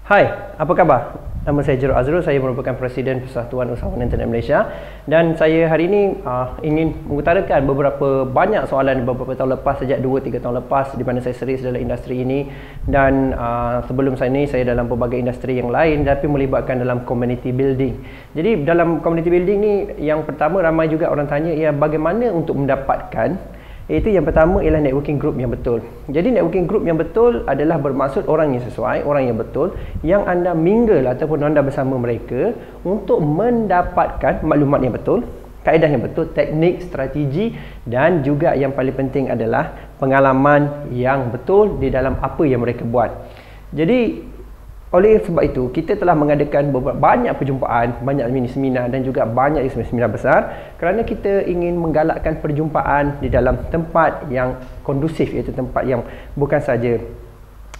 Hai, apa khabar? Nama saya Jerod Azrul, saya merupakan Presiden Persatuan Usahawan Internet Malaysia dan saya hari ini ingin mengutarakan beberapa banyak soalan beberapa tahun lepas, sejak 2-3 tahun lepas di mana saya serius dalam industri ini dan sebelum saya ini saya dalam pelbagai industri yang lain tapi melibatkan dalam community building. Jadi dalam community building ni yang pertama ramai juga orang tanya ia bagaimana untuk mendapatkan. Itu yang pertama ialah networking group yang betul. Jadi networking group yang betul adalah bermaksud orang yang sesuai, orang yang betul yang anda mingle ataupun anda bersama mereka untuk mendapatkan maklumat yang betul, kaedah yang betul, teknik, strategi dan juga yang paling penting adalah pengalaman yang betul di dalam apa yang mereka buat. Jadi oleh sebab itu, kita telah mengadakan banyak perjumpaan, banyak mini seminar dan juga banyak seminar besar kerana kita ingin menggalakkan perjumpaan di dalam tempat yang kondusif, iaitu tempat yang bukan saja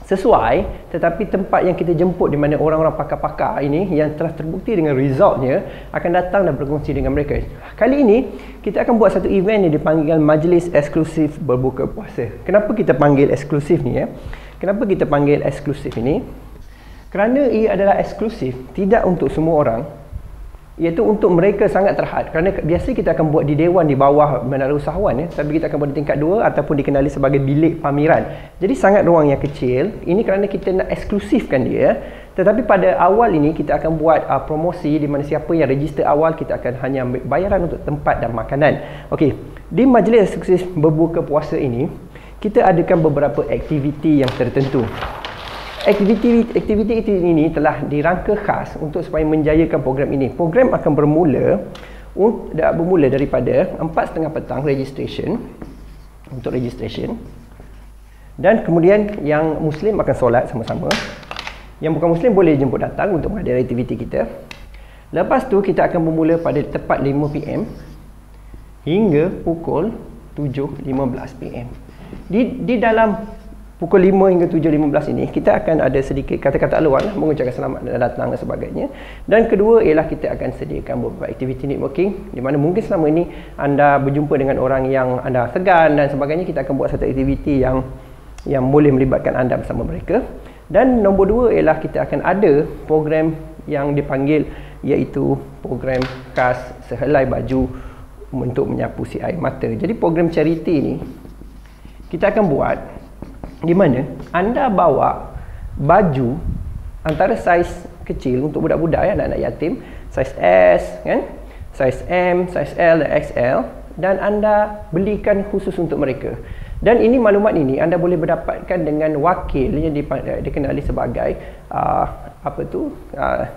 sesuai tetapi tempat yang kita jemput di mana orang-orang pakar-pakar ini yang telah terbukti dengan resultnya akan datang dan berkongsi dengan mereka. Kali ini kita akan buat satu event yang dipanggil Majlis Eksklusif Berbuka Puasa. Kenapa kita panggil eksklusif ni ya? Kenapa kita panggil eksklusif ini? Kerana ia adalah eksklusif, tidak untuk semua orang, iaitu untuk mereka sangat terhad. Kerana biasa kita akan buat di dewan di bawah Menara Usahawan ya, tapi kita akan buat di tingkat 2 ataupun dikenali sebagai bilik pameran. Jadi sangat ruang yang kecil. Ini kerana kita nak eksklusifkan dia. Tetapi pada awal ini kita akan buat promosi di mana siapa yang register awal kita akan hanya ambil bayaran untuk tempat dan makanan. Okey, di majlis eksklusif berbuka puasa ini kita adakan beberapa aktiviti yang tertentu. Aktiviti ini telah dirangka khas untuk supaya menjayakan program ini. Program akan bermula daripada 4:30 petang registration, untuk registration. Dan kemudian yang Muslim akan solat sama-sama. Yang bukan Muslim boleh jemput datang untuk menghadiri aktiviti kita. Lepas tu kita akan bermula pada tepat 5 PM hingga pukul 7.15 PM. Di dalam pukul 5 hingga 7.15 ini kita akan ada sedikit kata-kata aluan mengucapkan selamat datang dan sebagainya. Dan kedua ialah kita akan sediakan beberapa aktiviti networking di mana mungkin selama ini anda berjumpa dengan orang yang anda segan dan sebagainya. Kita akan buat satu aktiviti yang boleh melibatkan anda bersama mereka. Dan nombor 2 ialah kita akan ada program yang dipanggil iaitu program khas sehelai baju untuk menyapu si air mata. Jadi program charity ni kita akan buat di mana anda bawa baju antara saiz kecil untuk budak-budak ya, anak-anak yatim, saiz S kan, saiz M, saiz L dan XL, dan anda belikan khusus untuk mereka. Dan ini maklumat ini anda boleh berdapatkan dengan wakil yang dikenali sebagai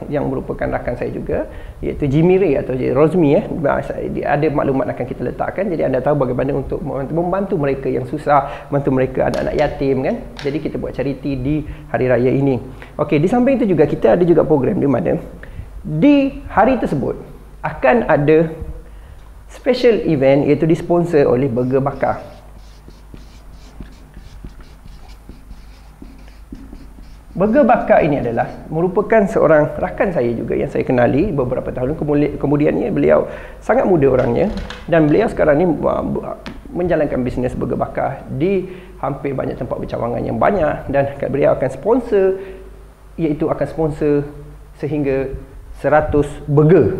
yang merupakan rakan saya juga, iaitu Jimmy Ray atau Rozmi ya. Ada maklumat akan kita letakkan, jadi anda tahu bagaimana untuk membantu mereka yang susah, membantu mereka anak-anak yatim kan. Jadi kita buat charity di hari raya ini. Okey, di samping itu juga kita ada juga program di mana di hari tersebut akan ada special event iaitu disponsor oleh Burger Bakar. Burger Bakar ini adalah merupakan seorang rakan saya juga yang saya kenali beberapa tahun kemudiannya. Beliau sangat muda orangnya dan beliau sekarang ni menjalankan bisnes Burger Bakar di hampir banyak tempat bercawangan yang banyak, dan beliau akan sponsor, iaitu akan sponsor sehingga 100 burger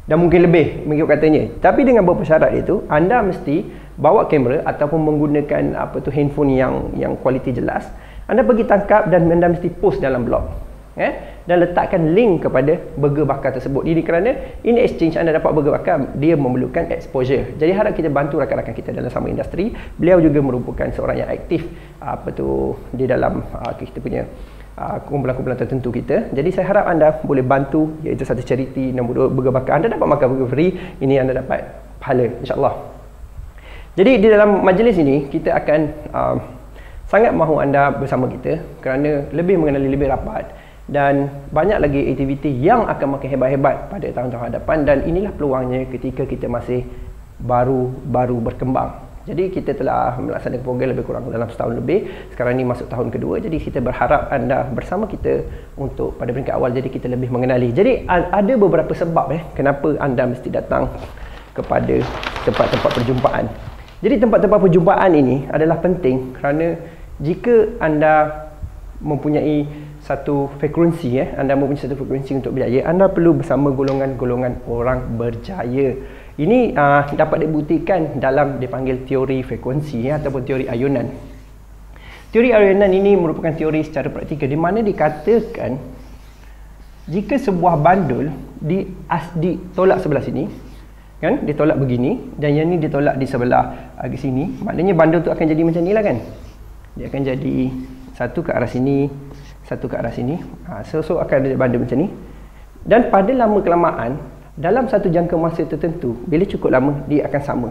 dan mungkin lebih mengikut katanya. Tapi dengan beberapa syarat itu, anda mesti bawa kamera ataupun menggunakan handphone yang kualiti jelas. Anda pergi tangkap dan anda mesti post dalam blog dan letakkan link kepada Burger Bakar tersebut. Ini kerana ini exchange anda dapat Burger Bakar, dia memerlukan exposure. Jadi harap kita bantu rakan-rakan kita dalam sama industri. Beliau juga merupakan seorang yang aktif di dalam kita punya kumpulan-kumpulan tertentu kita. Jadi saya harap anda boleh bantu, iaitu satu charity. Nombor 2 Burger Bakar, anda dapat makan burger free, ini anda dapat pahala insya-Allah. Jadi di dalam majlis ini kita akan sangat mahu anda bersama kita kerana lebih mengenali lebih rapat dan banyak lagi aktiviti yang akan makin hebat-hebat pada tahun-tahun hadapan, dan inilah peluangnya ketika kita masih baru berkembang. Jadi kita telah melaksanakan program lebih kurang dalam setahun lebih. Sekarang ini masuk tahun kedua, jadi kita berharap anda bersama kita untuk pada peringkat awal, jadi kita lebih mengenali. Jadi ada beberapa sebab kenapa anda mesti datang kepada tempat-tempat perjumpaan. Jadi tempat-tempat perjumpaan ini adalah penting kerana jika anda mempunyai satu frekuensi, anda mempunyai satu frekuensi untuk berjaya, anda perlu bersama golongan-golongan orang berjaya. Ini dapat dibuktikan dalam dipanggil teori frekuensi ataupun teori ayunan. Teori ayunan ini merupakan teori secara praktikal di mana dikatakan jika sebuah bandul ditolak sebelah sini, kan, ditolak begini, dan yang ni ditolak di sebelah sini, maknanya bandul tu akan jadi macam ni lah kan. Dia akan jadi satu ke arah sini, satu ke arah sini. So akan ada bandul macam ni. Dan pada lama kelamaan, dalam satu jangka masa tertentu, bila cukup lama, dia akan sama.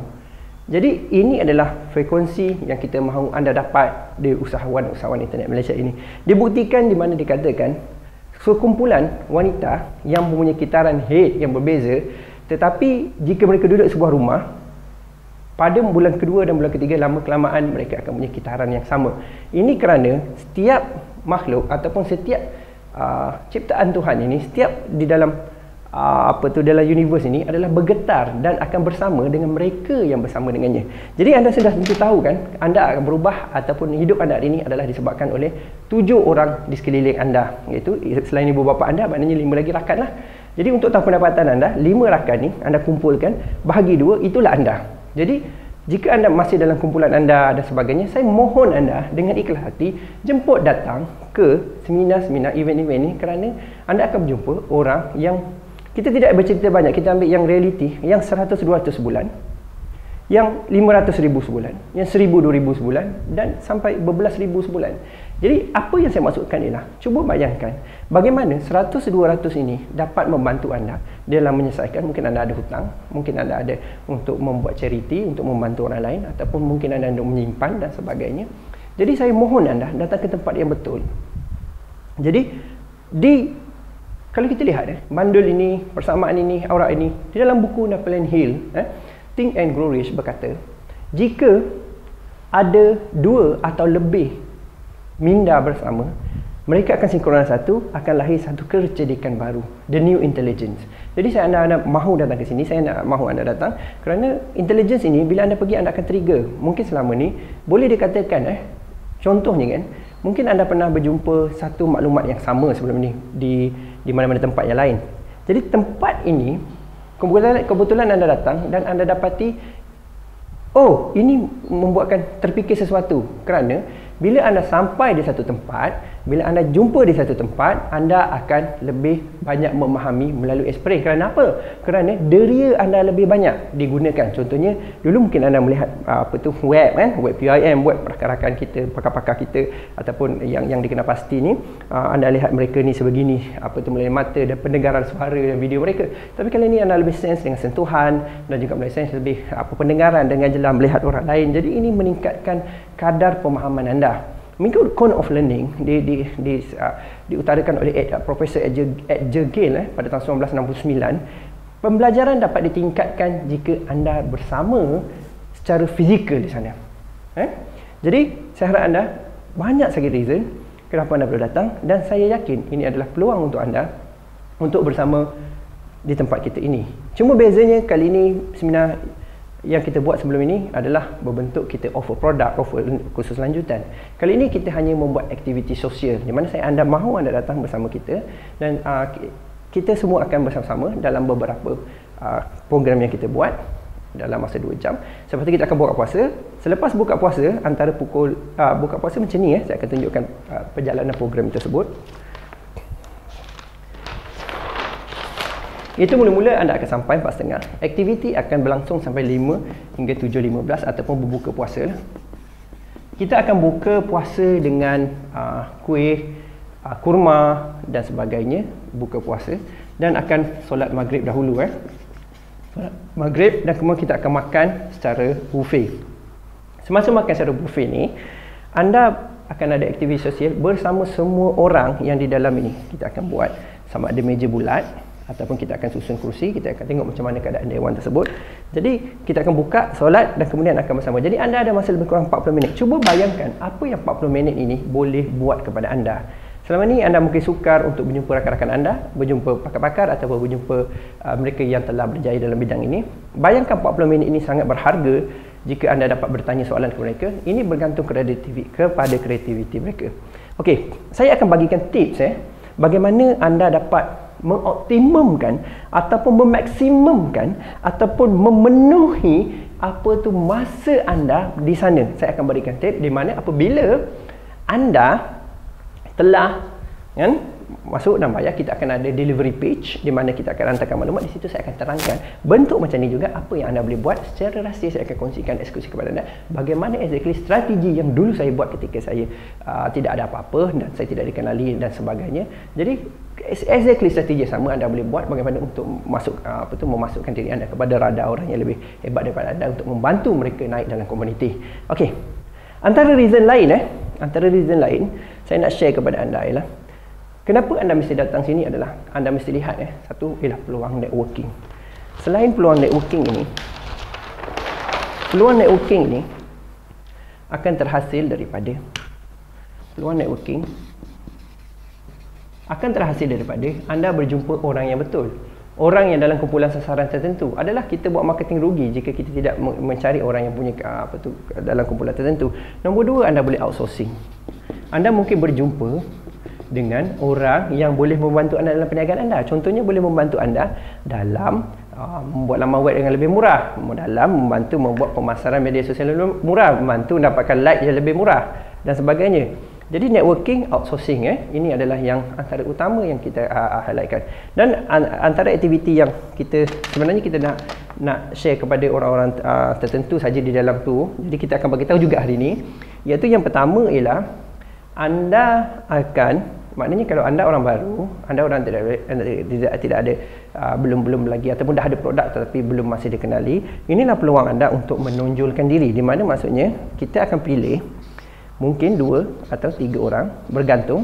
Jadi ini adalah frekuensi yang kita mahu anda dapat di usahawan-usahawan internet Malaysia ini. Dibuktikan di mana dikatakan sekumpulan wanita yang mempunyai kitaran head yang berbeza, tetapi jika mereka duduk sebuah rumah, pada bulan kedua dan bulan ketiga, lama kelamaan mereka akan punya kitaran yang sama. Ini kerana setiap makhluk ataupun setiap ciptaan Tuhan ini, setiap di dalam dalam universe ini adalah bergetar dan akan bersama dengan mereka yang bersama dengannya. Jadi anda sudah tentu tahu kan, anda akan berubah ataupun hidup anda hari ini adalah disebabkan oleh 7 orang di sekeliling anda, iaitu selain ibu bapa anda, maknanya 5 lagi rakan lah. Jadi untuk tahu pendapatan anda, 5 rakan ni anda kumpulkan, bahagi 2, itulah anda. Jadi jika anda masih dalam kumpulan anda dan sebagainya, saya mohon anda dengan ikhlas hati jemput datang ke seminar-seminar, event-event ni, kerana anda akan berjumpa orang yang kita tidak bercerita banyak, kita ambil yang realiti, yang 100-200 sebulan, yang 500,000 sebulan, yang 1,000-2,000 sebulan, dan sampai berbelas ribu sebulan. Jadi apa yang saya maksudkan ialah, cuba bayangkan bagaimana 100-200 ini dapat membantu anda dalam menyelesaikan, mungkin anda ada hutang, mungkin anda ada untuk membuat charity, untuk membantu orang lain, ataupun mungkin anda untuk menyimpan dan sebagainya. Jadi saya mohon anda datang ke tempat yang betul. Jadi kalau kita lihat bandul ini, persamaan ini, aurat ini, di dalam buku Napoleon Hill, Think and Grow Rich berkata, jika ada 2 atau lebih minda bersama, mereka akan sinkronis satu, akan lahir satu kecerdikan baru, the new intelligence. Jadi saya anda mahu datang ke sini, saya nak mahu anda datang kerana intelligence ini bila anda pergi anda akan trigger. Mungkin selama ni boleh dikatakan contohnya kan, mungkin anda pernah berjumpa satu maklumat yang sama sebelum ni di mana-mana tempat yang lain. Jadi tempat ini kebetulan anda datang dan anda dapati, oh, ini membuatkan terfikir sesuatu, kerana bila anda sampai di satu tempat, bila anda jumpa di satu tempat, anda akan lebih banyak memahami melalui experience. Kerana apa? Kerana deria anda lebih banyak digunakan. Contohnya, dulu mungkin anda melihat web kan, web PIM, web rakan-rakan kita, pakar-pakar kita ataupun yang dikenal pasti ni, anda lihat mereka ni sebegini, melalui mata dan pendengaran suara dan video mereka. Tapi kali ni anda lebih sense dengan sentuhan dan juga lebih sense lebih pendengaran dengan jelas melihat orang lain. Jadi ini meningkatkan kadar pemahaman anda. Mengikut Cone of Learning diutarakan oleh Profesor Edgar Gale pada tahun 1969, pembelajaran dapat ditingkatkan jika anda bersama secara fizikal di sana. Jadi saya harap anda banyak sekali reason kenapa anda perlu datang, dan saya yakin ini adalah peluang untuk anda untuk bersama di tempat kita ini. Cuma bezanya kali ini seminar yang kita buat sebelum ini adalah berbentuk kita offer produk, offer kursus lanjutan. Kali ini kita hanya membuat aktiviti sosial di mana anda mahu anda datang bersama kita, dan kita semua akan bersama-sama dalam beberapa program yang kita buat dalam masa 2 jam. Seperti kita akan buka puasa. Selepas buka puasa, antara pukul buka puasa macam ni, saya akan tunjukkan perjalanan program tersebut. Itu mula-mula anda akan sampai 4.30. Aktiviti akan berlangsung sampai 5 hingga 7.15 ataupun berbuka puasa. Kita akan buka puasa dengan kuih, kurma dan sebagainya, buka puasa, dan akan solat maghrib dahulu. Solat maghrib, dan kemudian kita akan makan secara buffet. Semasa makan secara buffet ni, anda akan ada aktiviti sosial bersama semua orang yang di dalam ini. Kita akan buat sama ada meja bulat, ataupun kita akan susun kursi, kita akan tengok macam mana keadaan dewan tersebut. Jadi kita akan buka, solat, dan kemudian akan bersama. Jadi anda ada masa lebih kurang 40 minit. Cuba bayangkan apa yang 40 minit ini boleh buat kepada anda. Selama ni anda mungkin sukar untuk berjumpa rakan-rakan anda, berjumpa pakar-pakar ataupun berjumpa mereka yang telah berjaya dalam bidang ini. Bayangkan 40 minit ini sangat berharga jika anda dapat bertanya soalan kepada mereka. Ini bergantung kepada kreativiti mereka. Okey, saya akan bagikan tips bagaimana anda dapat mengoptimumkan ataupun memaksimumkan ataupun memenuhi apa tu masa anda di sana. Saya akan berikan tips di mana apabila anda telah masuk dan bayar, kita akan ada delivery page di mana kita akan hantarkan maklumat. Di situ saya akan terangkan bentuk macam ni juga apa yang anda boleh buat secara rahsia. Saya akan kongsikan eksklusif kepada anda bagaimana exactly strategi yang dulu saya buat ketika saya tidak ada apa-apa dan saya tidak dikenali dan sebagainya. Jadi exactly strategi yang sama anda boleh buat bagaimana untuk memasukkan diri anda kepada radar orang yang lebih hebat daripada anda untuk membantu mereka naik dalam komuniti. Okey. Antara reason lain saya nak share kepada anda ialah kenapa anda mesti datang sini adalah anda mesti lihat satu ialah peluang networking. Selain peluang networking ini akan terhasil daripada anda berjumpa orang yang betul. Orang yang dalam kumpulan sasaran tertentu adalah kita buat marketing rugi jika kita tidak mencari orang yang punya dalam kumpulan tertentu. Nombor dua, anda boleh outsourcing. Anda mungkin berjumpa dengan orang yang boleh membantu anda dalam perniagaan anda. Contohnya boleh membantu anda dalam membuat laman web dengan lebih murah, dalam membantu membuat pemasaran media sosial lebih murah, membantu mendapatkan like yang lebih murah dan sebagainya. Jadi networking, outsourcing ini adalah yang antara utama yang kita highlightkan. Dan antara aktiviti yang kita sebenarnya kita nak share kepada orang-orang tertentu saja di dalam tu. Jadi kita akan bagi tahu juga hari ini, iaitu yang pertama ialah anda akan, maknanya kalau anda orang baru, anda orang tidak ada belum lagi ataupun dah ada produk tetapi belum masih dikenali, inilah peluang anda untuk menonjolkan diri. Di mana maksudnya kita akan pilih mungkin 2 atau 3 orang, bergantung,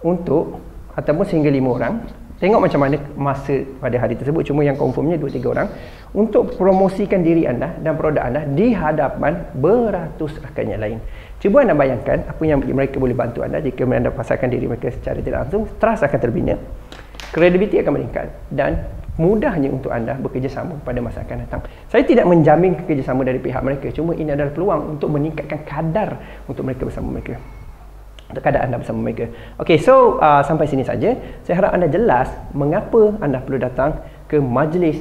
untuk ataupun sehingga 5 orang, tengok macam mana masa pada hari tersebut, cuma yang confirmnya 2-3 orang, untuk promosikan diri anda dan produk anda di hadapan beratus rakan yang lain. Cuba anda bayangkan apa yang mereka boleh bantu anda jika anda pasarkan diri mereka secara tidak langsung. Trust akan terbina, kredibiliti akan meningkat dan mudahnya untuk anda bekerjasama pada masa akan datang. Saya tidak menjamin kerjasama dari pihak mereka, cuma ini adalah peluang untuk meningkatkan kadar untuk mereka bersama mereka, untuk kadar anda bersama mereka. Okey, so sampai sini saja. Saya harap anda jelas mengapa anda perlu datang ke majlis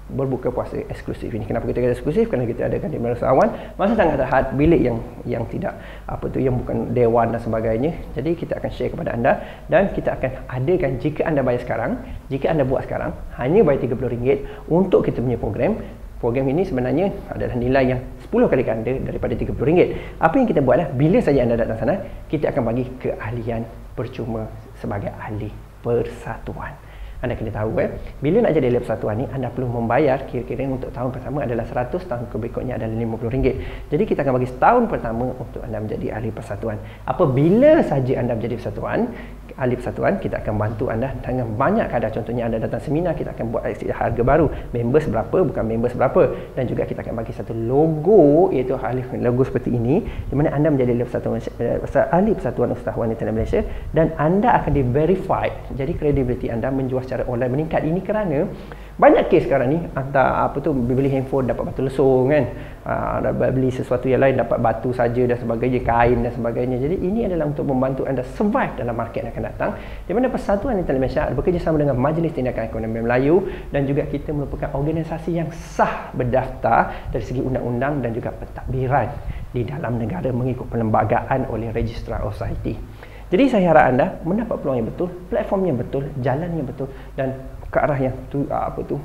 berbuka puasa eksklusif ini. Kenapa kita kata eksklusif? Kerana kita adakan di Malaysia Awan, masa sangat terhad, bilik yang tidak yang bukan dewan dan sebagainya. Jadi kita akan share kepada anda dan kita akan adakan jika anda bayar sekarang, jika anda buat sekarang, hanya bayar RM30 untuk kita punya program. Program ini sebenarnya adalah nilai yang 10 kali ganda daripada RM30. Apa yang kita buatlah, bila saja anda datang sana, kita akan bagi keahlian percuma sebagai ahli persatuan. Anda kena tahu bila nak jadi ahli persatuan ni, anda perlu membayar kira-kira untuk tahun pertama adalah 100, tahun berikutnya adalah RM50. Jadi kita akan bagi setahun pertama untuk anda menjadi ahli persatuan. Apabila saja anda menjadi ahli persatuan, kita akan bantu anda dengan banyak kadar. Contohnya anda datang seminar, kita akan buat harga baru, members berapa, bukan members berapa, dan juga kita akan bagi satu logo, iaitu logo seperti ini, di mana anda menjadi ahli persatuan usahawan internet Malaysia dan anda akan di-verified. Jadi kredibiliti anda menjual secara online meningkat. Ini kerana banyak kes sekarang ni hantar beli handphone dapat batu lesung kan, beli sesuatu yang lain dapat batu saja dan sebagainya, kain dan sebagainya. Jadi ini adalah untuk membantu anda survive dalam market yang akan datang, di mana Persatuan Internet Malaysia bekerjasama dengan Majlis Tindakan Ekonomi Melayu dan juga kita merupakan organisasi yang sah berdaftar dari segi undang-undang dan juga pentadbiran di dalam negara mengikut perlembagaan oleh Registrar of Society. Jadi saya harap anda mendapat peluang yang betul, platform yang betul, jalan yang betul dan ke arah yang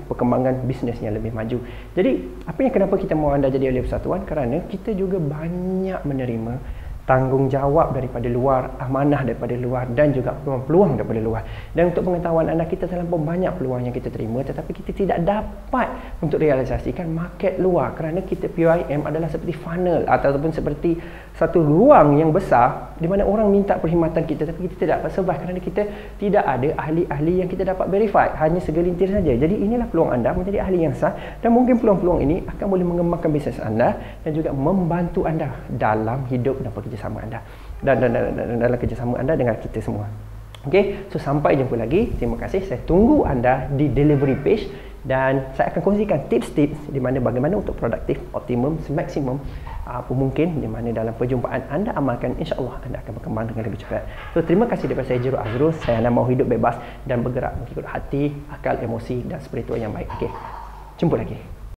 perkembangan bisnes yang lebih maju. Jadi kenapa kita mahu anda jadi ahli persatuan? Kerana kita juga banyak menerima tanggungjawab daripada luar, amanah daripada luar dan juga peluang daripada luar. Dan untuk pengetahuan anda, kita terlampau banyak peluang yang kita terima tetapi kita tidak dapat untuk realisasikan market luar kerana kita PYM adalah seperti funnel ataupun seperti satu ruang yang besar di mana orang minta perkhidmatan kita tapi kita tidak dapat survive kerana kita tidak ada ahli-ahli yang kita dapat verify, hanya segelintir saja. Jadi inilah peluang anda menjadi ahli yang sah dan mungkin peluang-peluang ini akan boleh mengembangkan bisnes anda dan juga membantu anda dalam hidup dan kerjasama anda dan dalam kerjasama anda dengan kita semua. Okey, so sampai jumpa lagi. Terima kasih. Saya tunggu anda di delivery page dan saya akan kongsikan tips-tips di mana bagaimana untuk produktif, optimum, semaksimum apa mungkin, di mana dalam perjumpaan anda amalkan, insya-Allah anda akan berkembang dengan lebih cepat. So terima kasih daripada saya Jero Azrul. Saya anda mau hidup bebas dan bergerak mengikut hati, akal, emosi dan spiritual yang baik. Okey. Jumpa lagi.